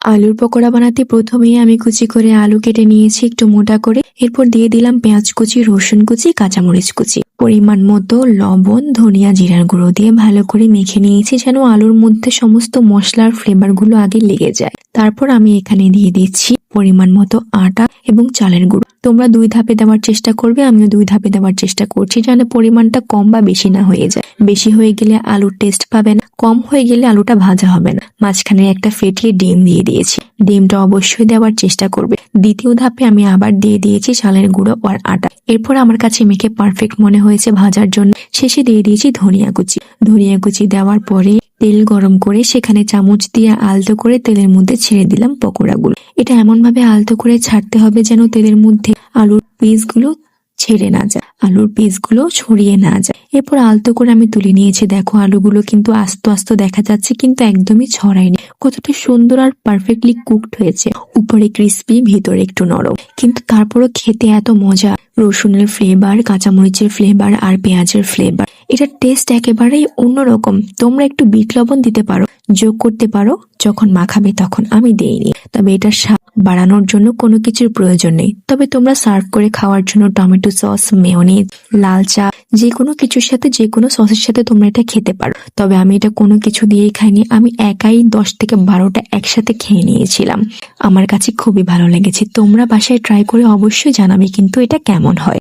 আলুর পকোড়া বানাতে প্রথমেই আমি কুচি করে আলু কেটে নিয়েছি একটু মোটা করে। এরপর দিয়ে দিলাম পেঁয়াজ কুচি, রসুন কুচি, কাঁচামরিচ কুচি, পরিমাণ মতো লবণ, ধনিয়া জিরার গুঁড়ো দিয়ে ভালো করে মেখে নিয়েছি যেন আলুর মধ্যে সমস্ত মশলার ফ্লেভার গুলো আগে লেগে যায়। তারপর আমি এখানে দিয়ে দিচ্ছি পরিমাণ মতো আটা এবং চালের গুঁড়ো। তোমরা 2 ধাপে দেওয়ার চেষ্টা করবে, আমিও 2 ধাপে দেওয়ার চেষ্টা করছি যেন পরিমাণটা কম বা বেশি না হয়ে যায়। বেশি হয়ে গেলে আলুর টেস্ট পাবে না, কম হয়ে গেলে আলুটা ভাজা হবে না। মাঝখানে একটা ফেটিয়ে ডিম দিয়ে দিয়েছি, ডিমটা অবশ্যই দেওয়ার চেষ্টা করবে। দ্বিতীয় ধাপে আমি আবার দিয়ে দিয়েছি চালের গুঁড়ো আর আটা। এরপর আমার কাছে মেখে পারফেক্ট মনে হয়েছে ভাজার জন্য। শেষে দিয়ে দিয়েছি ধনিয়া কুচি। ধনিয়া কুচি দেওয়ার পরে তেল গরম করে সেখানে চামচ দিয়ে আলতো করে তেলের মধ্যে ছেড়ে দিলাম পকোড়াগুলো। এটা এমন ভাবে আলতো করে ছাড়তে হবে যেন তেলের মধ্যে আলুর পিসগুলো ছেড়ে না যায়, আলুর পিসগুলো ছড়িয়ে না যায়। এরপর আলতো করে আমি তুলে নিয়েছি। দেখো আলুগুলো কিন্তু আস্তে আস্তে দেখা যাচ্ছে, কিন্তু একদমই ছড়ায়নি। কতটা সুন্দর আর পারফেক্টলি কুকড হয়েছে, উপরে ক্রিস্পি, ভিতরে একটু নরম, কিন্তু তারপরও খেতে এত মজা। রসুনের ফ্লেভার, কাঁচামরিচের ফ্লেভার আর পেঁয়াজের ফ্লেভার, এটার টেস্ট একেবারেই অন্যরকম। তোমরা একটু বিট লবণ দিতে পারো, যোগ করতে পারো যখন মাখাবে তখন, আমি দেইনি। তবে এটার স্বাদ বাড়ানোর জন্য কোনো কিছুর প্রয়োজন নেই। তবে তোমরা সার্ভ করে খাওয়ার জন্য টমেটো সস, মেয়োনিজ, লাল চা, যে কোনো কিছুর সাথে, যে কোনো সসের সাথে তোমরা এটা খেতে পারো। তবে আমি এটা কোনো কিছু দিয়েই খাইনি, আমি একাই 10 থেকে 12টা একসাথে খেয়ে নিয়েছিলাম। আমার কাছে খুবই ভালো লেগেছে। তোমরা বাসায় ট্রাই করে অবশ্যই জানাবে কিন্তু এটা কেমন হয়।